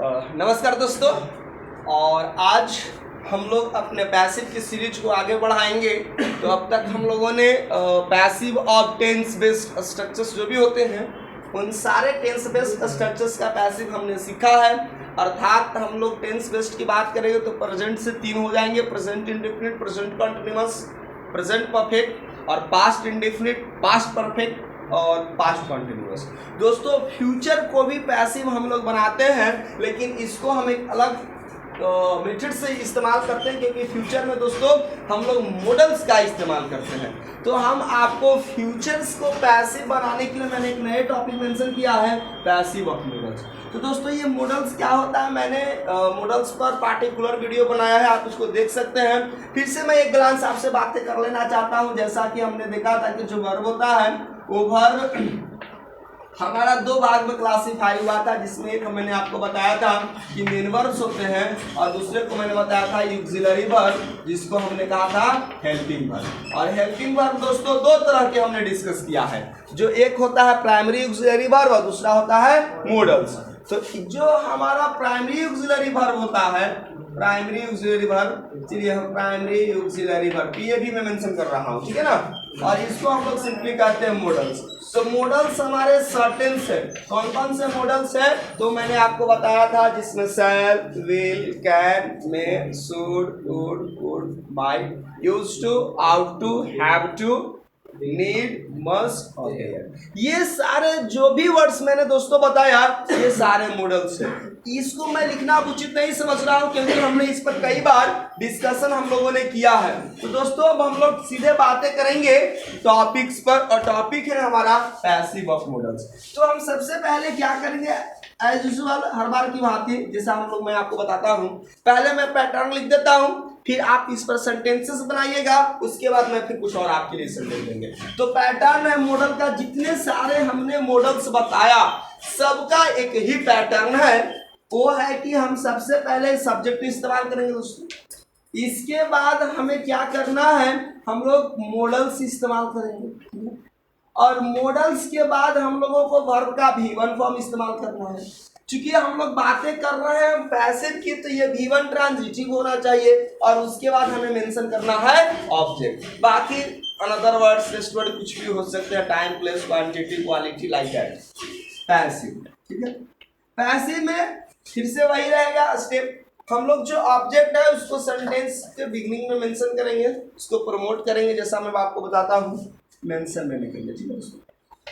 नमस्कार दोस्तों। और आज हम लोग अपने पैसिव की सीरीज को आगे बढ़ाएंगे। तो अब तक हम लोगों ने पैसिव और टेंस बेस्ड स्ट्रक्चर्स जो भी होते हैं उन सारे टेंस बेस्ड स्ट्रक्चर्स का पैसिव हमने सीखा है। अर्थात हम लोग टेंस बेस्ड की बात करेंगे तो प्रेजेंट से 3 हो जाएंगे: present indefinite, present continuous, present perfect और पास्ट इंडेफिनिट, पास्ट परफेक्ट और पास्ट कंटिन्यूअस। दोस्तों फ्यूचर को भी पैसिव हम लोग बनाते हैं, लेकिन इसको हम एक अलग मेथड से इस्तेमाल करते हैं, क्योंकि फ्यूचर में दोस्तों हम लोग मॉडल्स का इस्तेमाल करते हैं। तो हम आपको फ्यूचर्स को पैसिव बनाने के लिए मैंने एक नए टॉपिक मेंशन किया है, पैसिव ऑफ मॉडल्स। तो दोस्तों ये मॉडल्स क्या होता है, मैंने मॉडल्स पर पार्टिकुलर वीडियो बनाया है, आप उसको देख सकते हैं। फिर से मैं एक ग्लांस आपसे बातें कर लेना चाहता हूं। जैसा कि हमने देखा था कि जो वर्ब होता है वो वर्ब हमारा 2 भाग में क्लासिफाई हुआ था, जिसमें एक मैंने आपको बताया था कि मेन वर्ब्स होते हैं और दूसरे को मैंने बताया था ऑक्सिलरी वर्ब, जिसको हमने कहा था हेल्पिंग वर्ब। और हेल्पिंग वर्ब दोस्तों 2 तरह के हमने डिस्कस किया है, जो एक होता है प्राइमरी ऑक्सिलरी वर्ब और दूसरा होता है मॉडल्स। तो जो हमारा प्राइमरी ऑक्सिलरी वर्ब होता है, प्राइमरी ऑक्सिलरी वर्ब, चलिए हम प्राइमरी ऑक्सिलरी वर्ब ये भी मैं मेंशन कर रहा हूँ, ठीक है ना। और इसको हम लोग सिंपली कहते हैं मॉडल्स। तो मॉडल्स हमारे सर्टेन्स है। कौन कौन से मॉडल्स है तो मैंने आपको बताया था, जिसमें shall, will, can, may, should, would, could, might, used to, ought to, have to, need, must और डेयर। ये सारे जो भी वर्ड्स मैंने दोस्तों बताया ये सारे मॉडल्स हैं। इसको मैं लिखना उचित नहीं समझ रहा हूं, क्योंकि हमने इस पर कई बार डिस्कशन हम लोगों ने किया है। तो दोस्तों अब हम लोग सीधे बातें करेंगे टॉपिक्स पर, और टॉपिक है हमारा पैसिव ऑफ मॉडल्स। तो हम सबसे पहले क्या करेंगे, एज यूजुअल हर बार की भांति जैसा हम लोग मैं आपको बताता हूं, पहले मैं पैटर्न लिख देता हूं, फिर आप इस पर सेंटेंसेस बनाइएगा, उसके बाद मैं फिर कुछ और आपके लिए सेंटेंस देंगे। तो पैटर्न है मॉडल का, जितने सारे हमने मॉडल्स बताया सबका एक ही पैटर्न है, वो है कि हम सबसे पहले सब्जेक्ट इस्तेमाल करेंगे दोस्तों। इसके बाद हमें क्या करना है, हम लोग मॉडल्स इस्तेमाल करेंगे, और मॉडल्स के बाद हम लोगों को वर्ब का V1 फॉर्म इस्तेमाल करना है। चूंकि हम लोग बातें कर रहे हैं पैसिव की, तो ये V1 ट्रांजिटिव होना चाहिए, और उसके बाद हमें मेंशन करना है ऑब्जेक्ट। बाकी अनदर वर्ड्स, रेस्ट वर्ड कुछ भी हो सकते हैं, time, place, quantity, quality, like that. Passive, ठीक है। पैसिव में फिर से वही रहेगा स्टेप, हम लोग जो ऑब्जेक्ट है उसको सेंटेंस के बिगिनिंग में मेंशन करेंगे, उसको प्रमोट करेंगे, जैसा मैं आपको बताता हूँ मेंशन में निकलेंगे, ठीक है दोस्तों।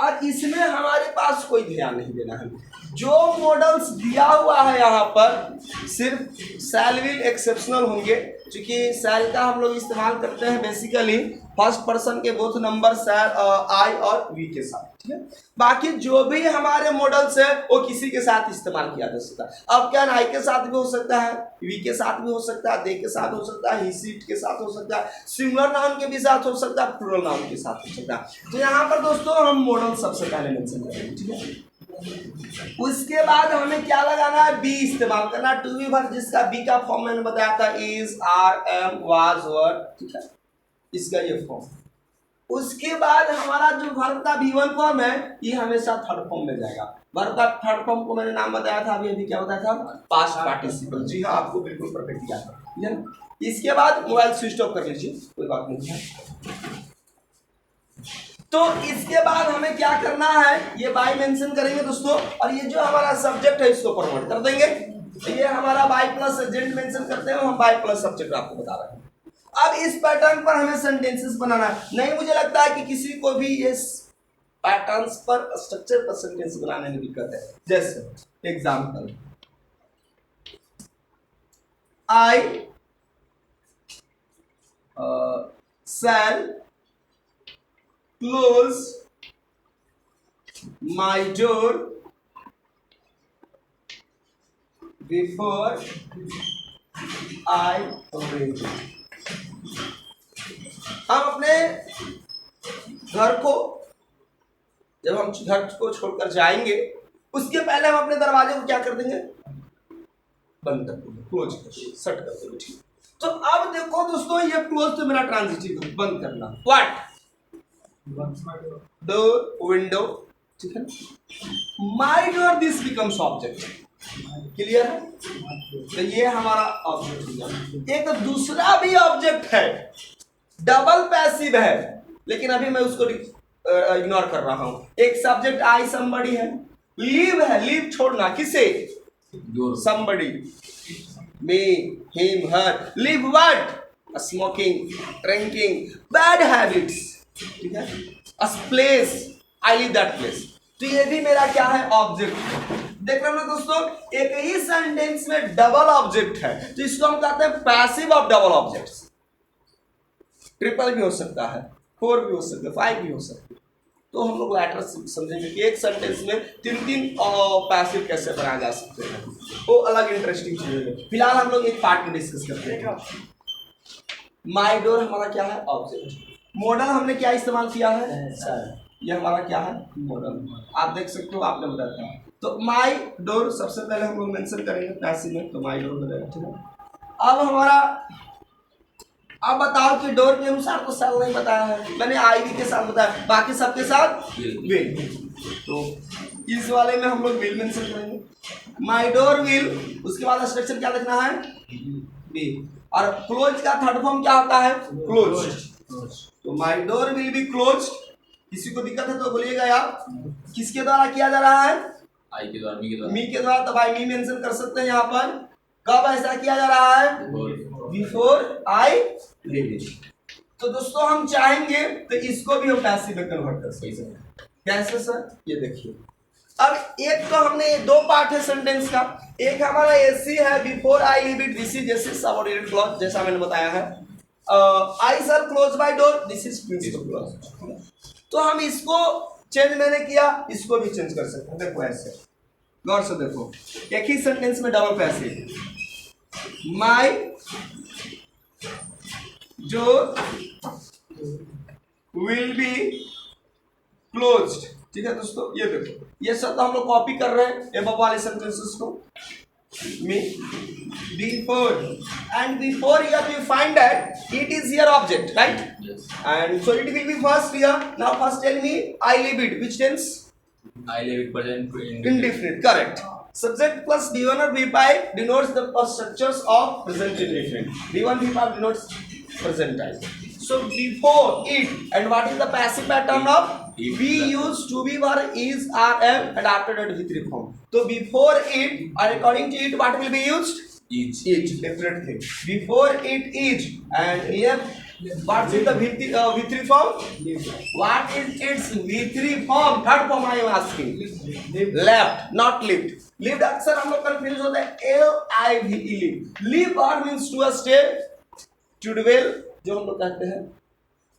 और इसमें हमारे पास कोई ध्यान नहीं देना है, जो मॉडल्स दिया हुआ है यहाँ पर सिर्फ शैल विल एक्सेप्शनल होंगे, क्योंकि शैल का हम लोग इस्तेमाल करते हैं बेसिकली फर्स्ट पर्सन के बोथ नंबर शैल, आई और वी के साथ, ठीक है। बाकी जो भी हमारे मॉडल्स है वो किसी के साथ इस्तेमाल किया जा सकता है। अब क्या आई के साथ भी हो सकता है, वी के साथ भी हो सकता है, दे के साथ हो सकता है, ही सीट के साथ हो सकता है, सिंगुलर नाउन के भी साथ हो सकता है, प्लूरल नाउन के साथ हो सकता है। तो यहाँ पर दोस्तों हम मॉडल सबसे पहले मेंशन करेंगे, ठीक है। उसके बाद हमें क्या लगाना है, बी इस्तेमाल करना, टू बी वर्ब, जिसका बी का फॉर्म मैंने बताया था इज, आर, एम, वाज, वर, ठीक है, इसका ये फॉर्म। उसके बाद हमारा जो वर्ब का V1 फॉर्म है ये हमेशा थर्ड फॉर्म में जाएगा। वर्ब का थर्ड फॉर्म को मैंने नाम बताया था अभी क्या बताया था, पास्ट पार्टिसिपल। जी हाँ, आपको बिल्कुल परफेक्ट याद है, ठीक है ना। इसके बाद मोबाइल स्विच ऑफ कर लीजिए, कोई बात नहीं है। तो इसके बाद हमें क्या करना है, ये बाय मेंशन करेंगे दोस्तों, और ये जो हमारा सब्जेक्ट है इसको प्रमोट कर देंगे। ये हमारा बाय प्लस एजेंट मेंशन करते हैं, हम बाय प्लस सब्जेक्ट आपको बता रहे हैं। अब इस पैटर्न पर हमें सेंटेंसेस बनाना है। नहीं, मुझे लगता है कि किसी को भी इस पैटर्न्स पर स्ट्रक्चर पर सेंटेंस बनाने में दिक्कत है। जैसे example, I shall close my door before I reach। हम अपने घर को, जब हम घर को छोड़कर जाएंगे उसके पहले हम अपने दरवाजे को क्या कर देंगे, बंद कर देंगे, क्लोज कर देंगे, शट कर देंगे, ठीक। तो अब देखो दोस्तों, ये क्लोज तो मेरा ट्रांजिटिव है, बंद करना, व्हाट, डोर, विंडो, ठीक है। My door, this becomes object, clear है? तो ये हमारा ऑब्जेक्ट हो गया। एक दूसरा भी ऑब्जेक्ट है, डबल पैसिव है, लेकिन अभी मैं उसको इग्नोर कर रहा हूं। एक सब्जेक्ट आई समबडी है, लीव है, लीव छोड़ना, किसे? Somebody, me, him, her. Leave what? Smoking, drinking, bad habits, ठीक है? A place, I leave that place. तो ये भी मेरा क्या है? ऑब्जेक्ट। देख रहे हो ना दोस्तों, एक ही सेंटेंस में डबल ऑब्जेक्ट है, तो इसको हम कहते हैं passive of double objects. Triple भी हो सकता है, 4 भी हो सकता है, 5 भी हो सकता है। तो हम लोग लैटर समझेंगे कि एक सेंटेंस में 3 पैसिव कैसे बनाए जा सकते हैं, वो अलग इंटरेस्टिंग चीज है। फिलहाल हम लोग एक पार्ट में डिस्कस करते हैं। माई डोर हमारा क्या है? ऑब्जेक्ट। मॉडल हमने क्या इस्तेमाल किया है? ये हमारा क्या है? मॉडल। आप देख सकते हो, आपने बताया था। तो माई डोर सबसे पहले हम लोग मेंशन करेंगे पैसिव में, तो माई डोर बनेगा, ठीक है? अब हमारा, अब बताओ कि डोर के अनुसार तो सेल नहीं बताया है, मैंने आई वी के साथ बताया, बाकी सबके साथ विल। तो इस वाले में हम लोग विल मेंशन करेंगे, माई डोर विल। उसके बाद स्ट्रक्चर क्या लिखना है? बी। और क्लोज का थर्ड फॉर्म क्या होता है? क्लोज। तो my door will be close. किसी को दिक्कत है तो बोलिएगा यार। किसके द्वारा किया जा रहा है? आई के द्वारा, मी के द्वारा। मी के द्वारा, तो बाय मी मेंशन कर सकते हैं यहाँ पर। कब ऐसा किया जा रहा है? Before I leave it. तो दोस्तों हम चाहेंगे तो इसको भी हम पैसिव में कन्वर्ट कर सकते हैं। कैसे सर? ये देखिए, अब एक तो हमने 2 पार्ट है सेंटेंस का। एक हमारा एसी है, before I leave it, this is जैसे सबऑर्डिनेट क्लॉज, जैसा मैंने बताया है। I sir close by door, this is principal clause. तो हम इसको चेंज मैंने किया, इसको भी चेंज कर सकते हैं। देखो ऐसे, गौर से देखो, एक ही सेंटेंस में double passive. My door will be closed, ठीक है दोस्तों? ये देखो, ये सब हम लोग कॉपी कर रहे हैं एबव वाले सेंटेंसेस को। Me, before, and before here we find that it is here object, right? Yes. And so it will be first here. Now first tell me, I leave it. Which tense? I leave it present indefinite. Correct. Subject plus V1 or V5 denotes the structures of present indefinite. V1, V5 denotes present time. So before it, and what is the passive pattern of? We use to be verb is, are, am, and after that V3 form. So before it, or according to it, what will be used? Each. Each, definitely. Before it is, and here, what is the V3 form? What is its V3 form? Third form I am asking. Left, not lived. Lived अक्सर हम लोग confuse होते हैं, L-I-V-E, live. Live or means to stay, to dwell, जो हम लोग कहते हैं।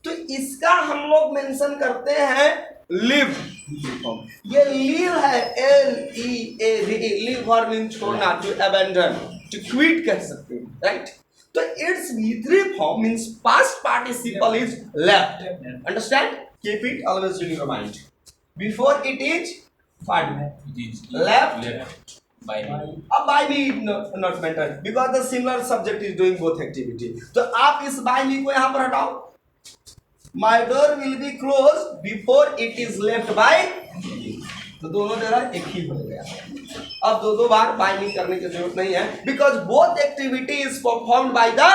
तो इसका हम लोग मेंशन करते हैं लिव। ये लिव है, L-E-A-V-E, लिव और मीन छोड़ना, टू अबैंडन, टू क्विट कह सकते हैं, राइट? तो it's V3 form means past participle is left. Understand? Keep it always in your mind. Before it is left by me. अब by me not matter because the similar subject is doing both activity. तो आप इस by me को यहाँ पर हटाओ। My door will be closed before it is left by me. तो दोनों जगह एक ही हो गया। अब दो बार by me करने की जरूरत नहीं है because both activity is performed by the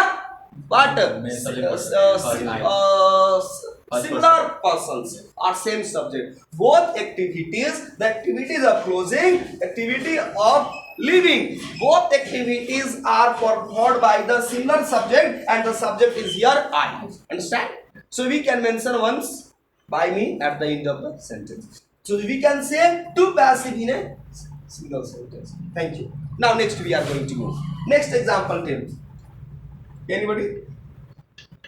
similar persons or same subject. Both activities, the activities of closing, activity of leaving, both activities are performed by the similar subject and the subject is here I. Understand? So we can mention once by me at the end of the sentence. So we can say two passive in a single sentence. Thank you. Now next we are going to go. Next example 10. Anybody?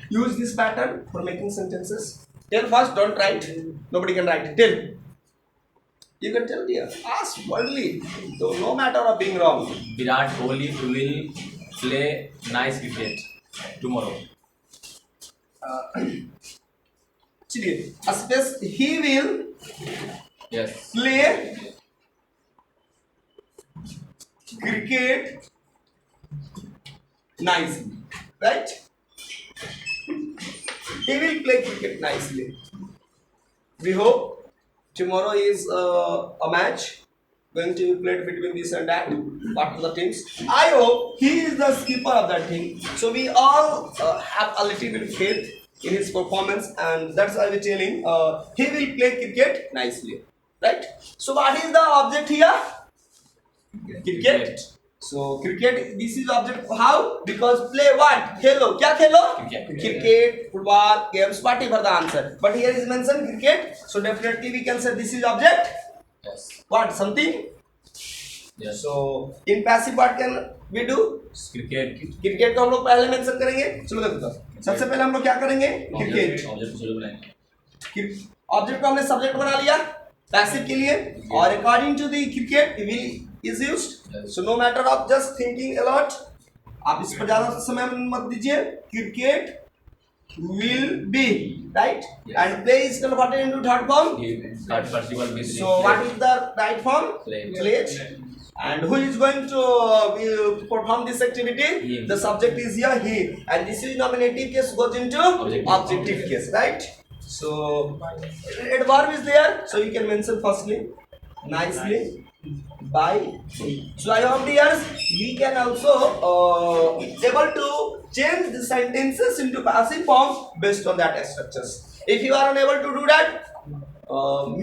Use this pattern for making sentences. Tell first, don't write. Nobody can write. Tell. You can tell dear. Ask boldly. So no matter of being wrong. Virat Kohli will play nice cricket tomorrow. चलिए, space he will play cricket nicely, right? He will play cricket nicely. We hope tomorrow is a match going to be played between this and that part of the teams. I hope he is the skipper of that team. So we all have a little bit of faith in his performance, and that's why we're telling he will play cricket nicely, right? So what is the object here? Cricket. So cricket, this is object. How? Because play what? Khelo. Kya khelo? Cricket, football, games, whatever the answer. But here is mentioned cricket. So definitely we can say this is object. Yes. What? Something? Yes. So in passive what can we do? Cricket. Cricket को हम लोग पहले mention करेंगे. चलो देखो सबसे पहले हम लोग क्या करेंगे? क्रिकेट. ऑब्जेक्ट को सब्जेक्ट बनाएंगे. ऑब्जेक्ट को हमने सब्जेक्ट बना लिया पैसिव के लिए, और according to the cricket will is used. So no matter of just thinking a lot. आप इस पर ज्यादा समय मत दीजिए. Cricket will be, right? Yes. And play is converted into third form. Third participle means So what is the right form? Played. And who is going to perform this activity? Him. The subject is here, he. And this is nominative case goes into objective case, right? So adverb is there, so you can mention firstly, nicely, by. So I hope dears, we can also able to change the sentences into passive form based on that structures. If you are unable to do that,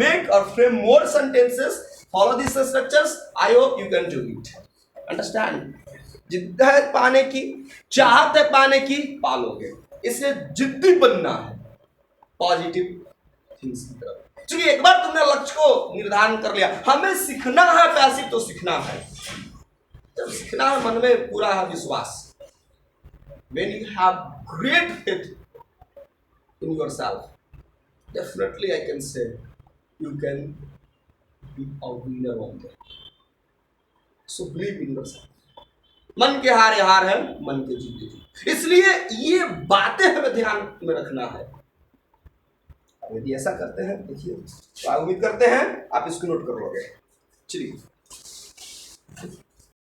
make or frame more sentences, follow these structures. I hope you can do it. Understand? जिद्द है पाने की, चाहत है पाने की, पालोगे. इसलिए जिद्दी बनना है पॉजिटिव थिंग्स की तरफ. क्योंकि एक बार तुमने लक्ष्य को निर्धारण कर लिया, हमें सीखना है पैसिव तो सीखना है. जब सीखना है मन में पूरा है विश्वास. When you have great faith in yourself, definitely I can say you can be a winner one day. So believe in yourself. मन के हार हार है, मन के जीते जीत. इसलिए ये बातें हमें ध्यान में रखना है. यदि ऐसा करते हैं देखिए, तो उम्मीद करते हैं आप इसको नोट कर लोगे. चलिए.